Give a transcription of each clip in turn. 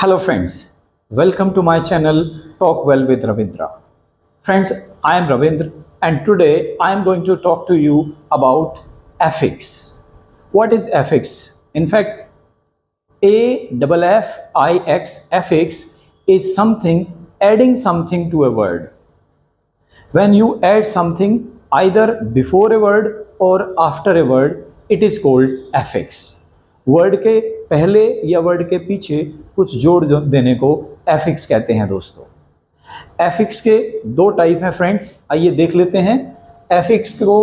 Hello friends, welcome to my channel Talk Well with Ravindra. Friends, I am Ravindra and today I am going to talk to you about affix. What is affix? In fact, AFFIX affix is something adding something to a word. When you add something either before a word or after a word, it is called affix. Word के पहले या word के पीछे कुछ जोड़ देने को affix कहते हैं दोस्तों। एफिक्स के दो टाइप हैं फ्रेंड्स, आइए देख लेते हैं। एफिक्स को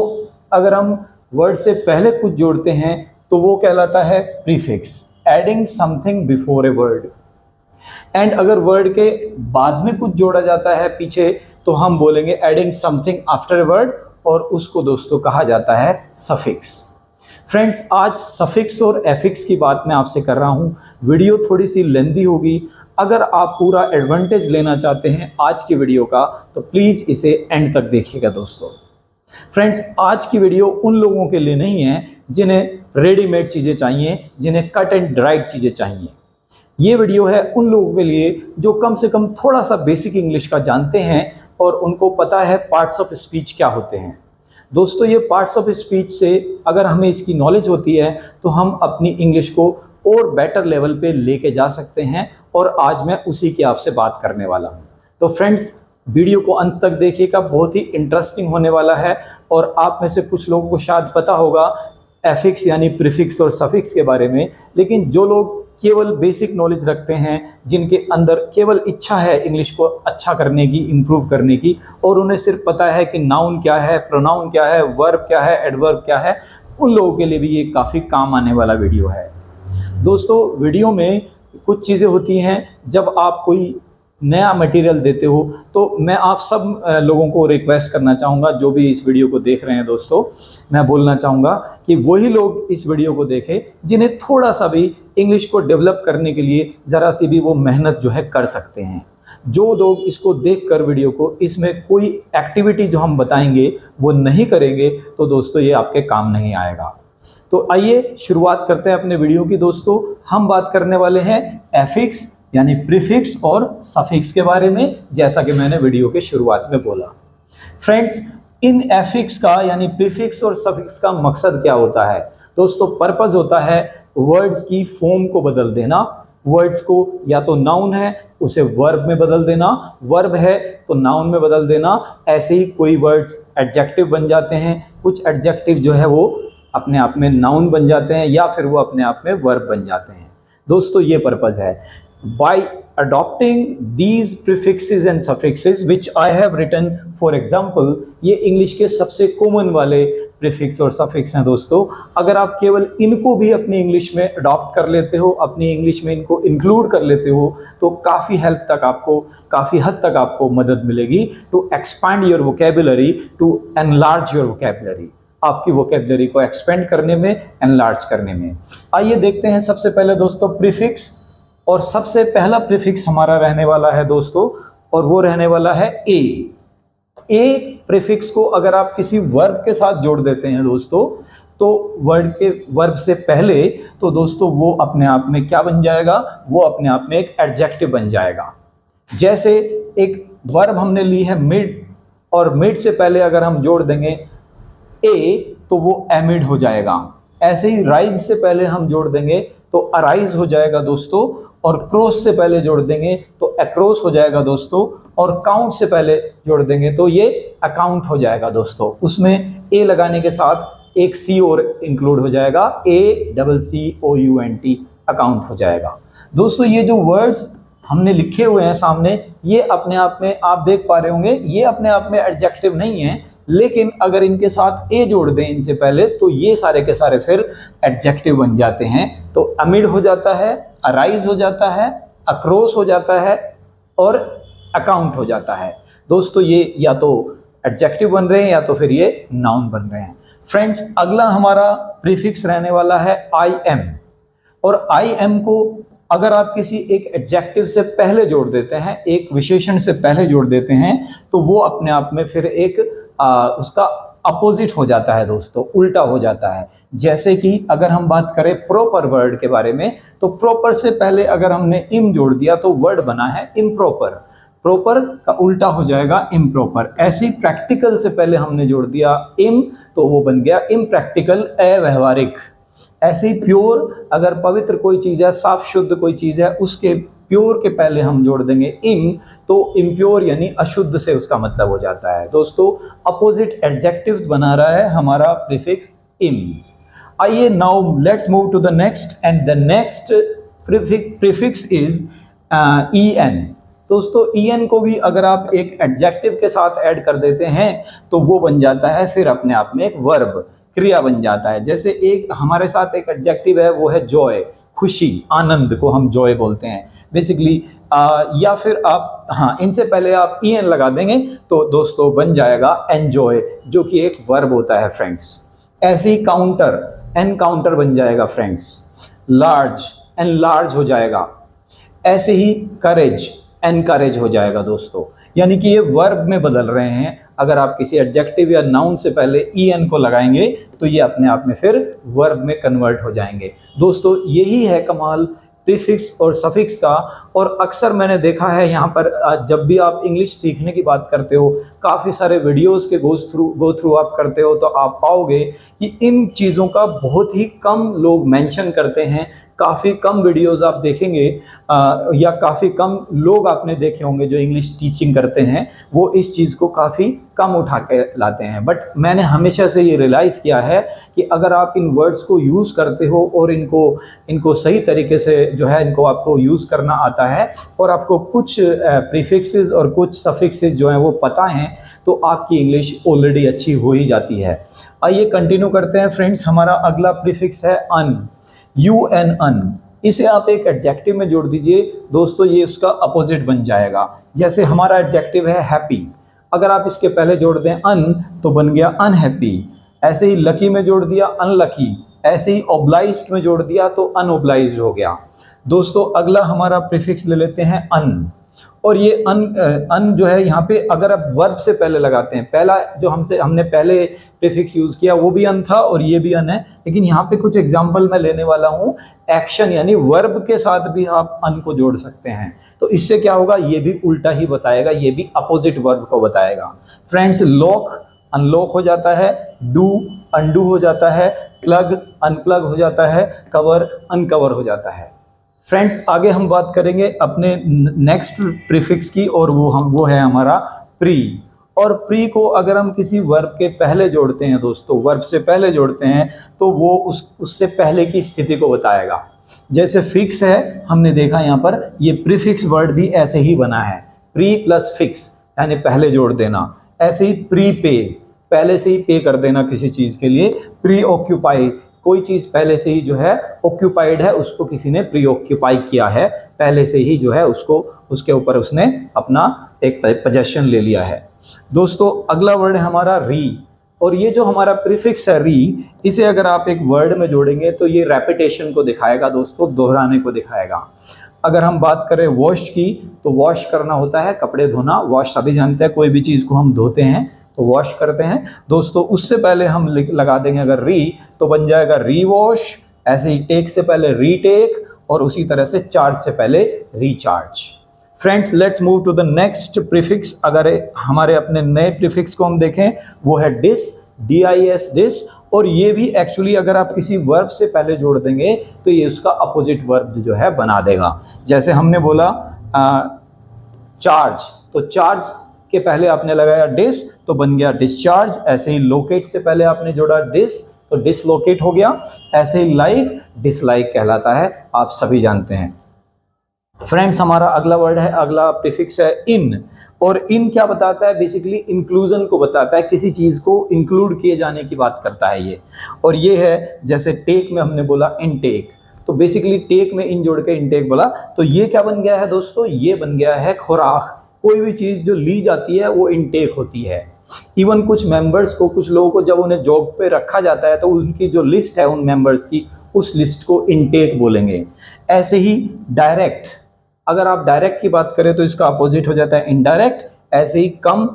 अगर हम वर्ड से पहले कुछ जोड़ते हैं तो वो कहलाता है prefix, adding something before a word. And अगर वर्ड के बाद में कुछ जोड़ा जाता है पीछे तो हम बोलेंगे adding something after a word, और उसको दोस्तों कहा जाता है सफिक्स। फ्रेंड्स, आज सफिक्स और एफिक्स की बात मैं आपसे कर रहा हूँ। वीडियो थोड़ी सी लेंदी होगी। अगर आप पूरा एडवांटेज लेना चाहते हैं आज की वीडियो का तो प्लीज़ इसे एंड तक देखिएगा दोस्तों। फ्रेंड्स, आज की वीडियो उन लोगों के लिए नहीं है जिन्हें रेडीमेड चीज़ें चाहिए, जिन्हें कट एंड ड्राइड चीज़ें चाहिए। ये वीडियो है उन लोगों के लिए जो कम से कम थोड़ा सा बेसिक इंग्लिश का जानते हैं और उनको पता है पार्ट्स ऑफ स्पीच क्या होते हैं। दोस्तों, ये पार्ट्स ऑफ स्पीच से अगर हमें इसकी नॉलेज होती है तो हम अपनी इंग्लिश को और बेटर लेवल पे लेके जा सकते हैं, और आज मैं उसी की आपसे बात करने वाला हूँ। तो फ्रेंड्स, वीडियो को अंत तक देखिएगा, बहुत ही इंटरेस्टिंग होने वाला है। और आप में से कुछ लोगों को शायद पता होगा एफिक्स यानी प्रीफिक्स और सफिक्स के बारे में, लेकिन जो लोग केवल बेसिक नॉलेज रखते हैं, जिनके अंदर केवल इच्छा है इंग्लिश को अच्छा करने की, इम्प्रूव करने की, और उन्हें सिर्फ पता है कि नाउन क्या है, प्रोनाउन क्या है, वर्ब क्या है, एडवर्ब क्या है, उन लोगों के लिए भी ये काफ़ी काम आने वाला वीडियो है। दोस्तों, वीडियो में कुछ चीज़ें होती हैं, जब आप कोई नया मटेरियल देते हो तो मैं आप सब लोगों को रिक्वेस्ट करना चाहूँगा, जो भी इस वीडियो को देख रहे हैं दोस्तों, मैं बोलना चाहूँगा कि वही लोग इस वीडियो को देखें जिन्हें थोड़ा सा भी इंग्लिश को डेवलप करने के लिए ज़रा सी भी वो मेहनत जो है कर सकते हैं। जो लोग इसको देखकर वीडियो को, इसमें कोई एक्टिविटी जो हम बताएंगे वो नहीं करेंगे तो दोस्तों ये आपके काम नहीं आएगा। तो आइए शुरुआत करते हैं अपने वीडियो की। दोस्तों, हम बात करने वाले हैं एफिक्स यानी प्रीफिक्स और सफिक्स के बारे में, जैसा कि मैंने वीडियो के शुरुआत में बोला। फ्रेंड्स, इन एफिक्स का यानी प्रीफिक्स और सफिक्स का मकसद क्या होता है दोस्तों? पर्पस होता है वर्ड्स की फॉर्म को बदल देना। वर्ड्स को या तो नाउन है उसे वर्ब में बदल देना, वर्ब है तो नाउन में बदल देना। ऐसे ही कोई वर्ड्स एडजेक्टिव बन जाते हैं, कुछ एडजेक्टिव जो है वो अपने आप में नाउन बन जाते हैं या फिर वो अपने आप में वर्ब बन जाते हैं। दोस्तों, ये पर्पस है। By adopting these prefixes and suffixes which I have written, for example, ये इंग्लिश के सबसे कॉमन वाले प्रीफिक्स और सफिक्स हैं दोस्तों। अगर आप केवल इनको भी अपनी इंग्लिश में अडॉप्ट कर लेते हो, अपनी इंग्लिश में इनको इंक्लूड कर लेते हो, तो काफ़ी हद तक आपको मदद मिलेगी to expand your vocabulary, to enlarge your vocabulary, आपकी वोकेबुलरी को एक्सपेंड करने में, एनलार्ज करने में। आइए देखते हैं सबसे पहले दोस्तों प्रीफिक्स। और सबसे पहला प्रीफिक्स हमारा रहने वाला है दोस्तों, और वो रहने वाला है ए। ए प्रीफिक्स को अगर आप किसी वर्ब के साथ जोड़ देते हैं दोस्तों, तो वर्ब से पहले तो दोस्तों वो अपने आप में क्या बन जाएगा? वो अपने आप में एक एडजेक्टिव बन जाएगा। जैसे एक वर्ब हमने ली है मिड, और मिड से पहले अगर हम जोड़ देंगे ए तो वो एमिड हो जाएगा। ऐसे ही राइज से पहले हम जोड़ देंगे तो अराइज हो जाएगा दोस्तों, और क्रॉस से पहले जोड़ देंगे तो अक्रॉस हो जाएगा दोस्तों, और काउंट से पहले जोड़ देंगे तो ये अकाउंट हो जाएगा दोस्तों। उसमें ए लगाने के साथ एक सी और इंक्लूड हो जाएगा, ACCOUNT, अकाउंट हो जाएगा। दोस्तों, ये जो वर्ड्स हमने लिखे हुए हैं सामने, ये अपने आप में आप देख पा रहे होंगे, ये अपने आप में एडजेक्टिव नहीं है, लेकिन अगर इनके साथ ए जोड़ दें इनसे पहले तो ये सारे के सारे फिर एडजेक्टिव बन जाते हैं। तो अमिड हो जाता है, अराइज हो जाता है, अक्रॉस हो जाता है, और अकाउंट हो जाता है। दोस्तों, ये या तो एडजेक्टिव बन रहे हैं या तो फिर ये नाउन बन रहे हैं। फ्रेंड्स, अगला हमारा प्रीफिक्स रहने वाला है आई एम। और आई एम को अगर आप किसी एक एडजेक्टिव से पहले जोड़ देते हैं, एक विशेषण से पहले जोड़ देते हैं, तो वो अपने आप में फिर एक उसका अपोजिट हो जाता है दोस्तों, उल्टा हो जाता है। जैसे कि अगर हम बात करें प्रॉपर वर्ड के बारे में, तो प्रॉपर से पहले अगर हमने इम जोड़ दिया तो वर्ड बना है इम्प्रॉपर। प्रॉपर का उल्टा हो जाएगा इम्प्रॉपर। ऐसे ही प्रैक्टिकल से पहले हमने जोड़ दिया इम, तो वो बन गया इम्प्रैक्टिकल, अव्यवहारिक। ऐसे ही प्योर, अगर पवित्र कोई चीज़ है, साफ शुद्ध कोई चीज़ है, उसके प्योर के पहले हम जोड़ देंगे इम, तो इम्प्योर यानी अशुद्ध से उसका मतलब हो जाता है। दोस्तों अपोजिट एडजेक्टिव्स बना रहा है हमारा प्रीफिक्स इम। आइए now let's move to the next, and the next prefix is E N. दोस्तों ई एन को भी अगर आप एक एडजेक्टिव के साथ ऐड कर देते हैं तो वो बन जाता है फिर अपने आप में एक वर्ब, क्रिया बन जाता है। जैसे एक हमारे साथ एक एडजेक्टिव है, वो है जॉय, खुशी, आनंद को हम जॉय बोलते हैं बेसिकली। या फिर आप इनसे पहले आप ई एन लगा देंगे तो दोस्तों बन जाएगा एन्जॉय, जो कि एक वर्ब होता है फ्रेंड्स। ऐसे ही काउंटर, एनकाउंटर बन जाएगा फ्रेंड्स। लार्ज, एनलार्ज हो जाएगा। ऐसे ही करेज, एनकरेज हो जाएगा दोस्तों। यानी कि ये वर्ब में बदल रहे हैं। अगर आप किसी एडजेक्टिव या नाउन से पहले ई एन को लगाएंगे तो ये अपने आप में फिर वर्ब में कन्वर्ट हो जाएंगे। दोस्तों यही है कमाल प्रीफिक्स और सफिक्स का। और अक्सर मैंने देखा है यहाँ पर जब भी आप इंग्लिश सीखने की बात करते हो, काफ़ी सारे वीडियोस के गो थ्रू आप करते हो, तो आप पाओगे कि इन चीज़ों का बहुत ही कम लोग मेंशन करते हैं। काफ़ी कम वीडियोस आप देखेंगे या काफ़ी कम लोग आपने देखे होंगे जो इंग्लिश टीचिंग करते हैं, वो इस चीज़ को काफ़ी कम उठा के लाते हैं। बट मैंने हमेशा से ये रियलाइज़ किया है कि अगर आप इन वर्ड्स को यूज़ करते हो और इनको सही तरीके से जो है इनको आपको यूज़ करना आता है, और आपको कुछ प्रीफिक्सेस और कुछ सफिक्सेस जो हैं वो पता हैं, तो आपकी इंग्लिश ऑलरेडी अच्छी हो ही जाती है। आइए कंटिन्यू करते हैं फ्रेंड्स। हमारा अगला प्रीफिक्स है अन, यू एन अन। इसे आप एक एडजेक्टिव में जोड़ दीजिए दोस्तों, ये उसका अपोजिट बन जाएगा। जैसे हमारा एडजेक्टिव है हैप्पी, अगर आप इसके पहले जोड़ दें अन तो बन गया अनहैप्पी। ऐसे ही लकी में जोड़ दिया अनलकी। ऐसे ही ओब्लाइज्ड में जोड़ दिया तो अनओब्लाइज्ड हो गया। दोस्तों अगला हमारा प्रीफिक्स ले लेते हैं अन। और ये अन जो है यहाँ पे अगर आप वर्ब से पहले लगाते हैं, पहला जो हमने पहले प्रीफिक्स यूज़ किया वो भी अन था और ये भी अन है, लेकिन यहाँ पे कुछ एग्जांपल मैं लेने वाला हूँ। एक्शन यानी वर्ब के साथ भी आप अन को जोड़ सकते हैं, तो इससे क्या होगा, ये भी उल्टा ही बताएगा, ये भी अपोजिट वर्ब को बताएगा। फ्रेंड्स लॉक अनलॉक हो जाता है, डू अनडू हो जाता है, प्लग अनप्लग हो जाता है, कवर अनकवर हो जाता है। फ्रेंड्स आगे हम बात करेंगे अपने नेक्स्ट प्रीफिक्स की, और वो है हमारा प्री। और प्री को अगर हम किसी वर्ब के पहले जोड़ते हैं दोस्तों, वर्ब से पहले जोड़ते हैं, तो वो उससे पहले की स्थिति को बताएगा। जैसे फिक्स है, हमने देखा यहाँ पर ये प्रीफिक्स वर्ड भी ऐसे ही बना है, प्री प्लस फिक्स यानी पहले जोड़ देना। ऐसे ही प्री पे, पहले से ही पे कर देना किसी चीज़ के लिए। प्री ऑक्यूपाई, कोई चीज़ पहले से ही जो है ऑक्यूपाइड है, उसको किसी ने प्री ऑक्यूपाई किया है, पहले से ही जो है उसको उसके ऊपर उसने अपना एक पोजेशन ले लिया है। दोस्तों अगला वर्ड है हमारा री। और ये जो हमारा प्रीफिक्स है री, इसे अगर आप एक वर्ड में जोड़ेंगे तो ये रेपिटेशन को दिखाएगा दोस्तों, दोहराने को दिखाएगा। अगर हम बात करें वॉश की, तो वॉश करना होता है कपड़े धोना। वॉश सभी जानते हैं, कोई भी चीज़ को हम धोते हैं तो वॉश करते हैं दोस्तों। उससे पहले हम लगा देंगे अगर री, तो बन जाएगा री वॉश। ऐसे ही टेक से पहले रीटेक, और उसी तरह से चार्ज से पहले recharge. Friends let's move to the next prefix. अगर हमारे अपने नए प्रीफिक्स को हम देखें, वो है डिस, DIS डिस। और ये भी एक्चुअली अगर आप किसी वर्ब से पहले जोड़ देंगे तो ये उसका अपोजिट वर्ब जो है बना देगा। जैसे हमने बोला चार्ज, तो चार्ज के पहले आपने लगाया डिस तो बन गया डिस्चार्ज। ऐसे ही लोकेट से पहले आपने जोड़ा डिस तो डिसलोकेट हो गया। ऐसे ही लाइक डिसलाइक कहलाता है, आप सभी जानते हैं। फ्रेंड्स हमारा अगला वर्ड है, अगला प्रीफिक्स है इन। और इन क्या बताता है, बेसिकली इंक्लूजन को बताता है, किसी चीज़ को इंक्लूड किए जाने की बात करता है ये। और ये है जैसे टेक में हमने बोला इनटेक, तो बेसिकली टेक में इन जोड़ के इनटेक बोला, तो ये क्या बन गया है दोस्तों, ये बन गया है खुराक। कोई भी चीज़ जो ली जाती है वो इनटेक होती है। इवन कुछ मेंबर्स को, कुछ लोगों को जब उन्हें जॉब पे रखा जाता है तो उनकी जो लिस्ट है उन मेंबर्स की, उस लिस्ट को इनटेक बोलेंगे। ऐसे ही डायरेक्ट, अगर आप डायरेक्ट की बात करें तो इसका अपोजिट हो जाता है इनडायरेक्ट। ऐसे ही कम,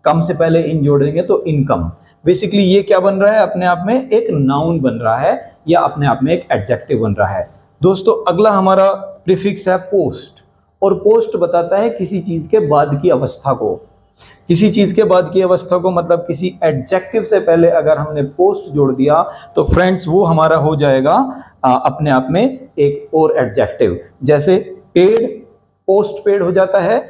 कम से पहले इन जोड़ देंगे तो इनकम। बेसिकली ये क्या बन रहा है, अपने आप में एक नाउन बन रहा है या अपने आप में एक एडजेक्टिव बन रहा है। दोस्तों अगला हमारा प्रीफिक्स है पोस्ट, और पोस्ट बताता है किसी चीज के बाद की अवस्था को। किसी चीज के बाद की अवस्था को मतलब किसी एडजेक्टिव से पहले अगर हमने पोस्ट जोड़ दिया तो फ्रेंड्स वो हमारा हो जाएगा अपने आप में एक और एडजेक्टिव। जैसे पेड पोस्ट पेड हो जाता है,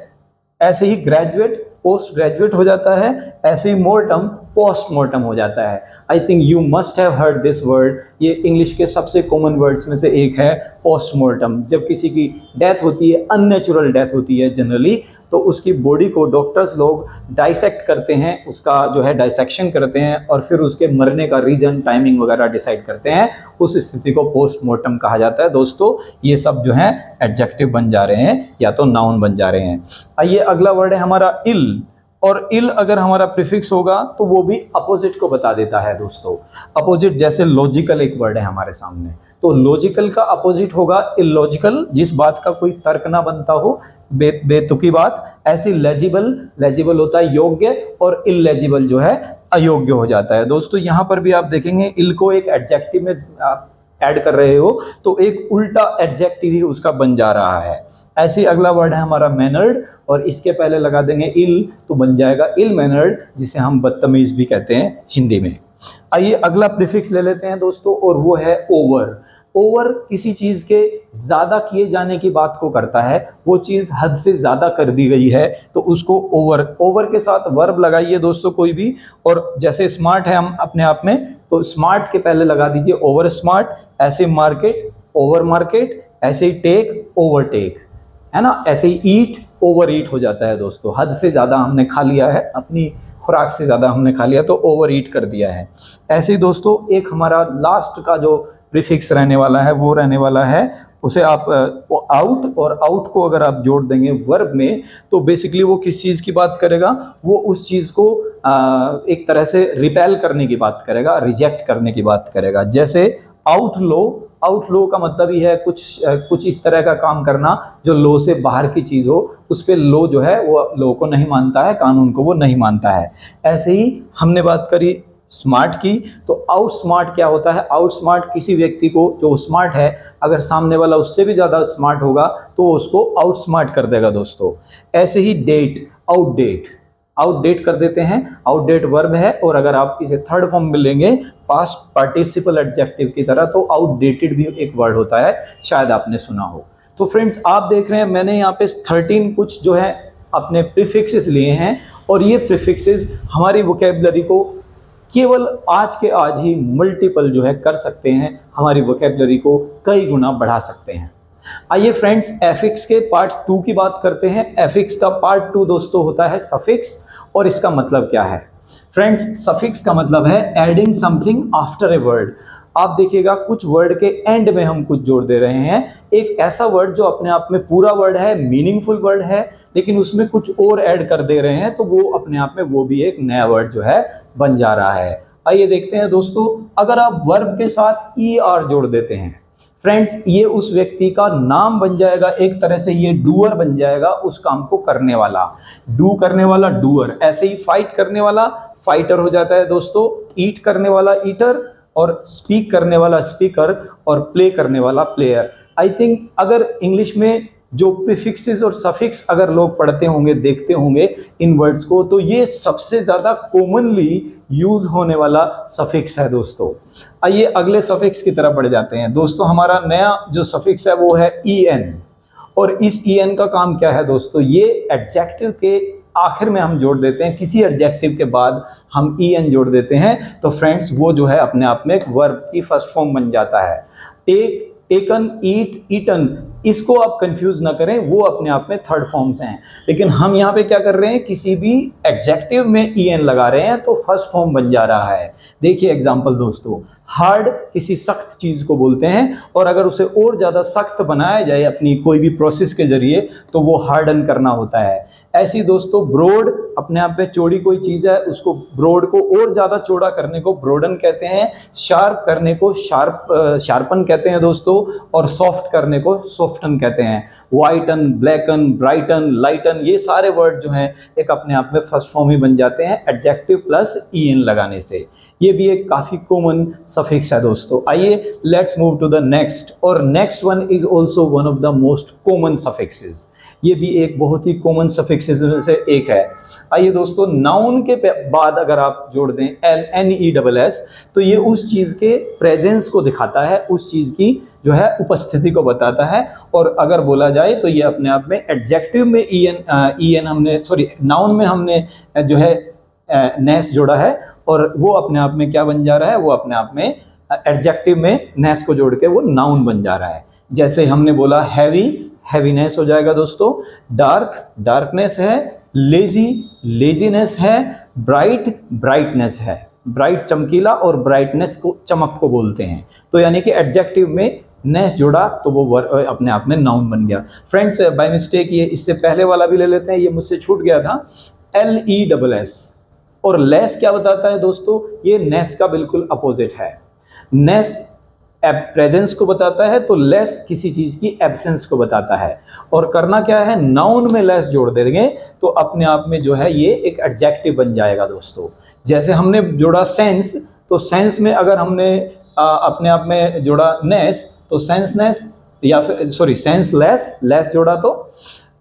ऐसे ही ग्रेजुएट पोस्ट ग्रेजुएट हो जाता है, ऐसे ही मोर्टम पोस्ट मोर्टम हो जाता है। I think you must have heard this word, ये इंग्लिश के सबसे कॉमन वर्ड्स में से एक है पोस्ट मोर्टम। जब किसी की डेथ होती है, अननेचुरल डेथ होती है जनरली, तो उसकी बॉडी को डॉक्टर्स लोग डाइसेक्ट करते हैं, उसका जो है डाइसेक्शन करते हैं और फिर उसके मरने का रीज़न टाइमिंग वगैरह डिसाइड करते हैं। उस स्थिति को पोस्ट मोर्टम कहा जाता है। दोस्तों ये सब जो है एडजेक्टिव बन जा रहे हैं या तो नाउन बन जा रहे हैं। आइए अगला वर्ड है हमारा इल, और इल अगर हमारा प्रीफिक्स होगा तो वो भी अपोजिट को बता देता है। दोस्तों अपोजिट जैसे लॉजिकल एक वर्ड है हमारे सामने, तो लॉजिकल का अपोजिट होगा इलॉजिकल, जिस बात का कोई तर्क ना बनता हो, बेतुकी बात। ऐसे लेजिबल, लेजिबल होता है योग्य, और इलेजिबल जो है अयोग्य हो जाता है। दोस्तों यहाँ पर भी आप देखेंगे इल को एक एडजेक्टिव में ऐड कर रहे हो तो एक उल्टा एडजेक्टिव ही उसका बन जा रहा है। ऐसे अगला वर्ड है हमारा मैनर्ड, और इसके पहले लगा देंगे इल तो बन जाएगा इल मैनर्ड, जिसे हम बदतमीज भी कहते हैं हिंदी में। आइए अगला प्रीफिक्स ले लेते हैं दोस्तों, और वो है ओवर। ओवर किसी चीज के ज्यादा किए जाने की बात को करता है, वो चीज हद से ज्यादा कर दी गई है तो उसको ओवर। ओवर के साथ वर्ब लगाइए दोस्तों कोई भी, और जैसे स्मार्ट है हम अपने आप में, तो स्मार्ट के पहले लगा दीजिए ओवर स्मार्ट। ऐसे मार्केट ओवर मार्केट, ऐसे ही टेक ओवर टेक, है ना। ऐसे ही ईट ओवर ईट हो जाता है दोस्तों, हद से ज़्यादा हमने खा लिया है, अपनी खुराक से ज़्यादा हमने खा लिया तो ओवर ईट कर दिया है। ऐसे ही दोस्तों एक हमारा लास्ट का जो प्रीफिक्स रहने वाला है वो रहने वाला है, उसे आप आउट, और आउट को अगर आप जोड़ देंगे वर्ब में तो बेसिकली वो किस चीज़ की बात करेगा, वो उस चीज़ को एक तरह से रिपेल करने की बात करेगा, रिजेक्ट करने की बात करेगा। जैसे आउटलो, आउटलो का मतलब ही है कुछ इस तरह का काम करना जो लो से बाहर की चीज़ हो, उस पे लो जो है वो लो को नहीं मानता है, कानून को वो नहीं मानता है। ऐसे ही हमने बात करी स्मार्ट की, तो आउट स्मार्ट क्या होता है, आउट स्मार्ट किसी व्यक्ति को जो स्मार्ट है, अगर सामने वाला उससे भी ज़्यादा स्मार्ट होगा तो उसको आउट स्मार्ट कर देगा दोस्तों। ऐसे ही डेट, आउटडेट, आउटडेट कर देते हैं, आउटडेट वर्ब है, और अगर आप इसे थर्ड फॉर्म में लेंगे पास्ट पार्टिसिपल एडजेक्टिव की तरह तो आउटडेटेड भी एक वर्ड होता है, शायद आपने सुना हो। तो फ्रेंड्स आप देख रहे हैं मैंने यहाँ पे 13 कुछ जो है अपने प्रीफिक्सेस लिए हैं, और ये प्रीफिक्सेस हमारी वोकेबलरी को केवल आज के आज ही मल्टीपल जो है कर सकते हैं, हमारी वोकेबलरी को कई गुना बढ़ा सकते हैं। आइए फ्रेंड्स एफिक्स के पार्ट 2 की बात करते हैं। एफिक्स का पार्ट 2 दोस्तों होता है सफिक्स, और इसका मतलब क्या है फ्रेंड्स, सफिक्स का मतलब है adding something after a word. आप देखिएगा कुछ वर्ड के एंड में हम कुछ जोड़ दे रहे हैं, एक ऐसा वर्ड जो अपने आप में पूरा वर्ड है, मीनिंगफुल वर्ड है, लेकिन उसमें कुछ और ऐड कर दे रहे हैं, तो वो अपने आप में वो भी एक नया वर्ड जो है बन जा रहा है। आइए देखते हैं दोस्तों, अगर आप वर्ब के साथ ER जोड़ देते हैं फ्रेंड्स, ये उस व्यक्ति का नाम बन जाएगा, एक तरह से ये डूअर बन जाएगा, उस काम को करने वाला, डू करने वाला डूअर। ऐसे ही फाइट करने वाला फाइटर हो जाता है दोस्तों, ईट करने वाला ईटर, और स्पीक करने वाला स्पीकर, और प्ले करने वाला प्लेयर। आई थिंक अगर इंग्लिश में जो प्रीफिक्सेस और सफिक्स अगर लोग पढ़ते होंगे, देखते होंगे इन वर्ड्स को, तो ये सबसे ज़्यादा कॉमनली यूज होने वाला सफिक्स है दोस्तों। आइए अगले सफिक्स की तरफ बढ़ जाते हैं दोस्तों। हमारा नया जो सफिक्स है वो है EN, और इस EN का काम क्या है दोस्तों, ये एडजेक्टिव के आखिर में हम जोड़ देते हैं, किसी एडजेक्टिव के बाद हम EN जोड़ देते हैं, तो फ्रेंड्स वो जो है अपने आप में एक वर्ब की फर्स्ट फॉर्म बन जाता है। टेक, टेकन, ईट, ईटन, इसको आप कंफ्यूज ना करें, वो अपने आप में थर्ड फॉर्म्स हैं। लेकिन हम यहाँ पे क्या कर रहे हैं, किसी भी एडजेक्टिव में EN लगा रहे हैं तो फर्स्ट फॉर्म बन जा रहा है। देखिए एग्जांपल दोस्तों, हार्ड किसी सख्त चीज़ को बोलते हैं, और अगर उसे और ज़्यादा सख्त बनाया जाए अपनी कोई भी प्रोसेस के जरिए तो वो हार्डन करना होता है। ऐसी दोस्तों ब्रॉड, अपने आप में चौड़ी कोई चीज़ है उसको, ब्रॉड को और ज़्यादा चौड़ा करने को ब्रॉडन कहते हैं, शार्प करने को शार्पन कहते हैं दोस्तों, और सॉफ्ट करने को सॉफ्टन कहते हैं। वाइटन, ब्लैकन, ब्राइटन, लाइटन, ये सारे वर्ड जो हैं एक अपने आप में फर्स्ट फॉर्म ही बन जाते हैं एडजेक्टिव प्लस en लगाने से। ये भी एक काफ़ी कॉमन सफिक्स है दोस्तों। आइए let's move to the next, और next one is also one of the most common suffixes. ये भी एक बहुत ही कॉमन सफिक्सेस में से एक है। आइए दोस्तों, नाउन के बाद अगर आप जोड़ दें NESS, तो ये उस चीज़ के प्रेजेंस को दिखाता है, उस चीज़ की जो है उपस्थिति को बताता है। और अगर बोला जाए तो ये अपने आप में एडजेक्टिव में नाउन में हमने जो है नेस जोड़ा है, और वो अपने आप में क्या बन जा रहा है, वो अपने आप में एडजेक्टिव में नेस को जोड़ के वो नाउन बन जा रहा है। जैसे हमने बोला हैवी, हैवीनेस हो जाएगा दोस्तों, डार्क, डार्कनेस है, लेजी, लेजीनेस है, ब्राइट, ब्राइटनेस है। ब्राइट चमकीला और ब्राइटनेस को चमक को बोलते हैं। तो यानी कि एडजेक्टिव में नेस जोड़ा तो वो अपने आप में नाउन बन गया। फ्रेंड्स बाय मिस्टेक ये इससे पहले वाला भी ले लेते हैं, ये मुझसे छूट गया था, LESS। और लेस क्या बताता है दोस्तों, ये नेस का बिल्कुल अपोजिट है। नेस प्रेजेंस को बताता है, तो लेस किसी चीज़ की एब्सेंस को बताता है। और करना क्या है, नाउन में लेस जोड़ देंगे तो अपने आप में जो है ये एक एडजेक्टिव बन जाएगा दोस्तों। जैसे हमने जोड़ा सेंस, तो सेंस में अगर हमने अपने आप में जोड़ा नेस, तो सेंसनेस, या फिर सॉरी सेंसलेस, लेस जोड़ा तो,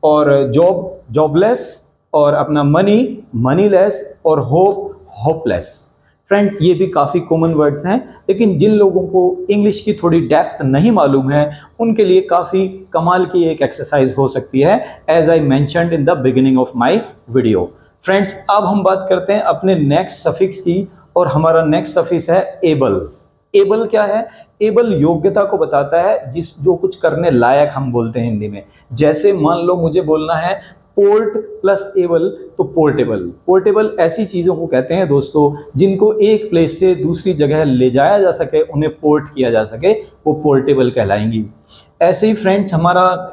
और जॉब, जॉबलेस, और अपना मनी, मनीलेस, और होप, होपलेस। फ्रेंड्स ये भी काफ़ी कॉमन वर्ड्स हैं, लेकिन जिन लोगों को इंग्लिश की थोड़ी डेप्थ नहीं मालूम है उनके लिए काफ़ी कमाल की एक एक्सरसाइज हो सकती है, as I mentioned in the beginning of my video. Friends अब हम बात करते हैं अपने नेक्स्ट सफिक्स की, और हमारा नेक्स्ट सफिक्स है एबल। एबल क्या है, एबल योग्यता को बताता है, जो कुछ करने लायक हम बोलते हैं हिंदी में। जैसे मान लो मुझे बोलना है पोर्ट प्लस एबल, तो पोर्टेबल। पोर्टेबल ऐसी चीज़ों को कहते हैं दोस्तों जिनको एक प्लेस से दूसरी जगह ले जाया जा सके, उन्हें पोर्ट किया जा सके, वो पोर्टेबल कहलाएंगी। ऐसे ही फ्रेंड्स हमारा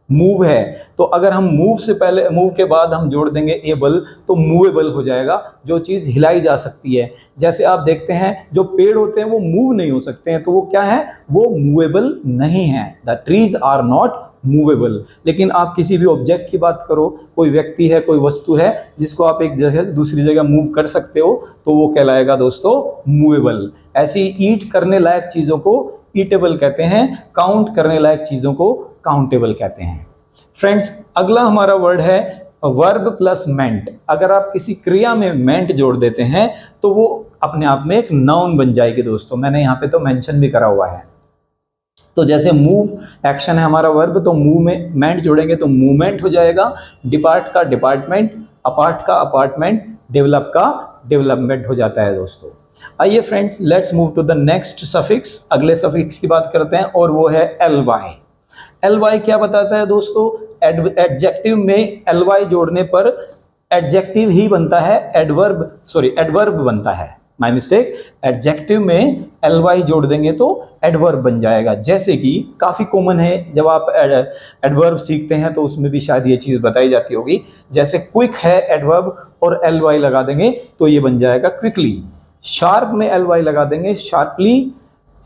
मूव है, तो अगर हम मूव से पहले, मूव के बाद हम जोड़ देंगे एबल, तो मूवेबल हो जाएगा, जो चीज़ हिलाई जा सकती है। जैसे आप देखते हैं जो पेड़ होते हैं वो मूव नहीं हो सकते हैं, तो वो क्या है, वो मूवेबल नहीं है। The trees are not movable. लेकिन आप किसी भी ऑब्जेक्ट की बात करो, कोई व्यक्ति है, कोई वस्तु है जिसको आप एक जगह से दूसरी जगह मूव कर सकते हो, तो वो कहलाएगा दोस्तों मूवेबल। ऐसी ईट करने लायक चीज़ों को ईटेबल कहते हैं, काउंट करने लायक चीज़ों को काउंटेबल कहते हैं। फ्रेंड्स अगला हमारा वर्ड है वर्ब प्लस मेंट। अगर आप किसी क्रिया में मेंट जोड़ देते हैं तो वो अपने आप में एक नाउन बन जाएगी दोस्तों। मैंने यहाँ पे तो मेंशन भी करा हुआ है। तो जैसे मूव एक्शन है हमारा वर्ब, तो मूव में मेंट जोड़ेंगे तो मूवमेंट हो जाएगा। डिपार्ट का डिपार्टमेंट, अपार्ट का अपार्टमेंट, डेवलप का डेवलपमेंट हो जाता है दोस्तों। आइए friends let's move to the next suffix. अगले सफिक्स की बात करते हैं और वो है ly। ly क्या बताता है दोस्तों, एडजेक्टिव में ly जोड़ने पर एडजेक्टिव ही बनता है, एडवर्ब बनता है। माय मिस्टेक, एडजेक्टिव में ly जोड़ देंगे तो एडवर्ब बन जाएगा। जैसे कि काफ़ी कॉमन है, जब आप एडवर्ब सीखते हैं तो उसमें भी शायद ये चीज़ बताई जाती होगी। जैसे क्विक है एडवर्ब, और ly लगा देंगे तो ये बन जाएगा क्विकली। शार्प में ly लगा देंगे sharply,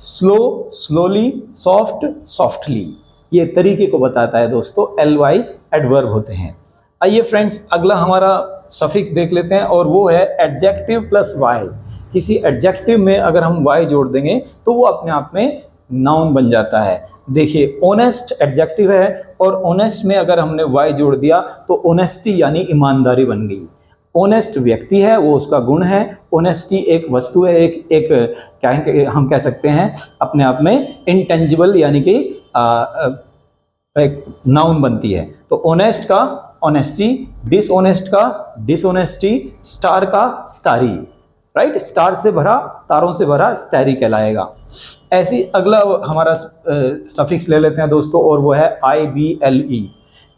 slow slowly, soft softly. ये तरीके को बताता है दोस्तों, ly एडवर्ब होते हैं। आइए फ्रेंड्स अगला हमारा सफिक्स देख लेते हैं और वो है एडजेक्टिव प्लस y। किसी एडजेक्टिव में अगर हम y जोड़ देंगे तो वो अपने आप में नाउन बन जाता है। देखिए ऑनेस्ट एडजेक्टिव है, और ऑनेस्ट में अगर हमने y जोड़ दिया तो ऑनेस्टी यानी ईमानदारी बन गई। ऑनेस्ट व्यक्ति है, वो उसका गुण है। ऑनेस्टी एक वस्तु है, एक क्या हम कह सकते हैं अपने आप में इंटेंजिबल, यानी कि एक नाउन बनती है। तो ऑनेस्ट का ऑनेस्टी, डिसऑनेस्ट का डिसऑनेस्टी, स्टार का स्टारी, राइट, स्टार से भरा, तारों से भरा स्टारी कहलाएगा। ऐसी अगला हमारा सफिक्स ले लेते हैं दोस्तों और वो है IBLE,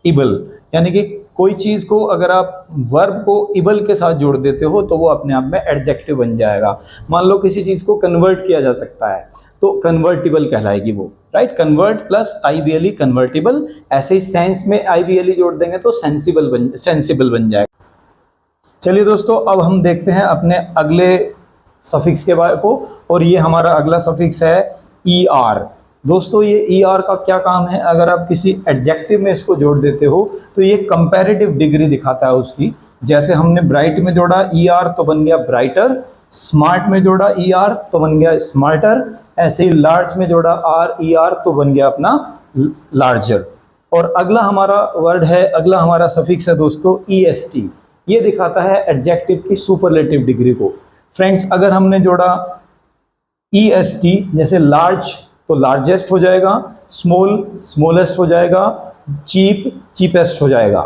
इबल। यानी कि कोई चीज़ को अगर आप वर्ब को इबल के साथ जोड़ देते हो तो वो अपने आप में एडजेक्टिव बन जाएगा। मान लो किसी चीज़ को कन्वर्ट किया जा सकता है तो कन्वर्टिबल कहलाएगी वो, right. Convert plus IBLE convertible, ऐसे ही सेंस में IBLE जोड़ देंगे तो सेंसिबल बन जाएगा। चलिए दोस्तों, अब हम देखते हैं अपने अगले सफिक्स के बारे को, और ये हमारा अगला सफिक्स है ER। दोस्तों ये ER का क्या काम है, अगर आप किसी एडजेक्टिव में इसको जोड़ देते हो तो ये कंपैरेटिव डिग्री दिखाता है उसकी। जैसे हमने ब्राइट में जोड़ा ER तो बन गया ब्राइटर, स्मार्ट में जोड़ा ER तो बन गया स्मार्टर, ऐसे ही लार्ज में जोड़ा ER तो बन गया अपना लार्जर। और अगला हमारा वर्ड है, अगला हमारा सफिक्स है दोस्तों EST। ये दिखाता है एडजेक्टिव की सुपरलेटिव डिग्री को। फ्रेंड्स, अगर हमने जोड़ा EST, जैसे लार्ज तो लार्जेस्ट हो जाएगा, स्मॉल स्मॉलेस्ट हो जाएगा, चीप चीपेस्ट हो जाएगा।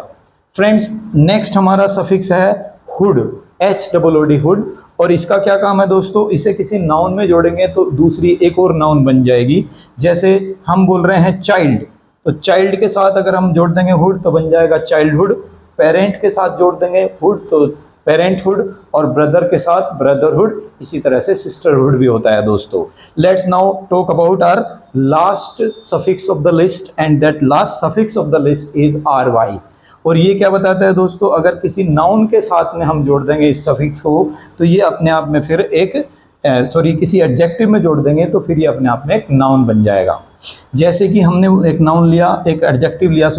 फ्रेंड्स, नेक्स्ट हमारा सफिक्स है हुड, HOOD हुड, और इसका क्या काम है दोस्तों, इसे किसी नाउन में जोड़ेंगे तो दूसरी एक और नाउन बन जाएगी। जैसे हम बोल रहे हैं चाइल्ड, तो चाइल्ड के साथ अगर हम जोड़ देंगे हुड तो बन जाएगा चाइल्डहुड, पेरेंट के साथ जोड़ देंगे हुड तो पेरेंटहुड, और ब्रदर के साथ ब्रदरहुड, इसी तरह से सिस्टरहुड भी होता है दोस्तों। Let's now talk about our last suffix of the list, and that last suffix of the list is RY। और ये क्या बताता है दोस्तों, अगर किसी नाउन के साथ में हम जोड़ देंगे इस सफिक्स को तो ये अपने आप में फिर एक किसी एडजेक्टिव में जोड़ देंगे तो फिर ये अपने आप में एक नाउन बन जाएगा। जैसे कि हमने एक नाउन लिया, एक एडजेक्टिव लिया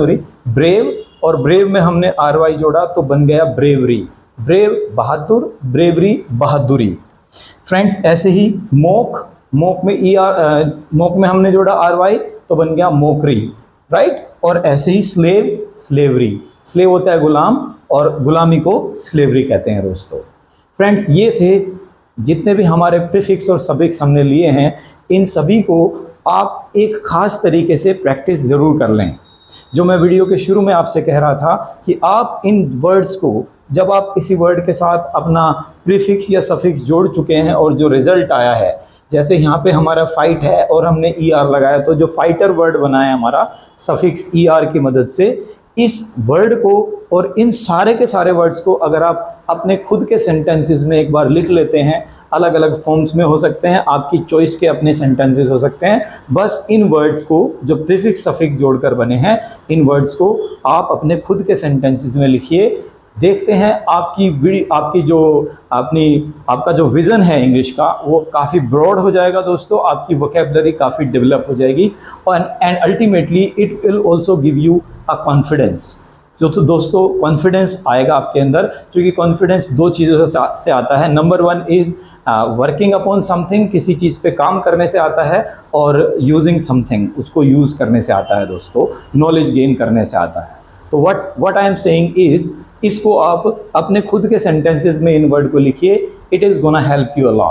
ब्रेव, और ब्रेव में हमने RY जोड़ा तो बन गया ब्रेवरी। ब्रेव बहादुर, ब्रेवरी बहादुरी। फ्रेंड्स, ऐसे ही मोक, मोक में हमने जोड़ा RY तो बन गया मोकरी, राइट। और ऐसे ही स्लेव, स्लेवरी। स्लेव होता है गुलाम, और गुलामी को स्लेवरी कहते हैं दोस्तों। फ्रेंड्स, ये थे जितने भी हमारे प्रीफिक्स और सफिक्स हमने लिए हैं, इन सभी को आप एक ख़ास तरीके से प्रैक्टिस ज़रूर कर लें। जो मैं वीडियो के शुरू में आपसे कह रहा था कि आप इन वर्ड्स को, जब आप किसी वर्ड के साथ अपना प्रीफिक्स या सफिक्स जोड़ चुके हैं और जो रिजल्ट आया है, जैसे यहाँ पे हमारा फाइट है और हमने ER लगाया, तो जो फाइटर वर्ड बना है हमारा सफिक्स ER की मदद से, इस वर्ड को और इन सारे के सारे वर्ड्स को अगर आप अपने खुद के सेंटेंसेस में एक बार लिख लेते हैं, अलग अलग फॉर्म्स में हो सकते हैं, आपकी चॉइस के अपने सेंटेंसेस हो सकते हैं, बस इन वर्ड्स को जो प्रीफिक्स सफिक्स जोड़कर बने हैं, इन वर्ड्स को आप अपने खुद के सेंटेंसेस में लिखिए। देखते हैं आपका जो विज़न है इंग्लिश का वो काफ़ी ब्रॉड हो जाएगा दोस्तों, आपकी वोकैबुलरी काफ़ी डेवलप हो जाएगी, और and ultimately it will also give you a confidence. जो तो दोस्तों कॉन्फिडेंस आएगा आपके अंदर, क्योंकि कॉन्फिडेंस दो चीज़ों से आता है। Number 1 is working upon something, किसी चीज़ पे काम करने से आता है, और यूजिंग समथिंग, उसको यूज़ करने से आता है दोस्तों, नॉलेज गेन करने से आता है। तो what I am saying is, इसको आप अपने खुद के सेंटेंसेस में इन वर्ड को लिखिए, it is gonna help you a lot.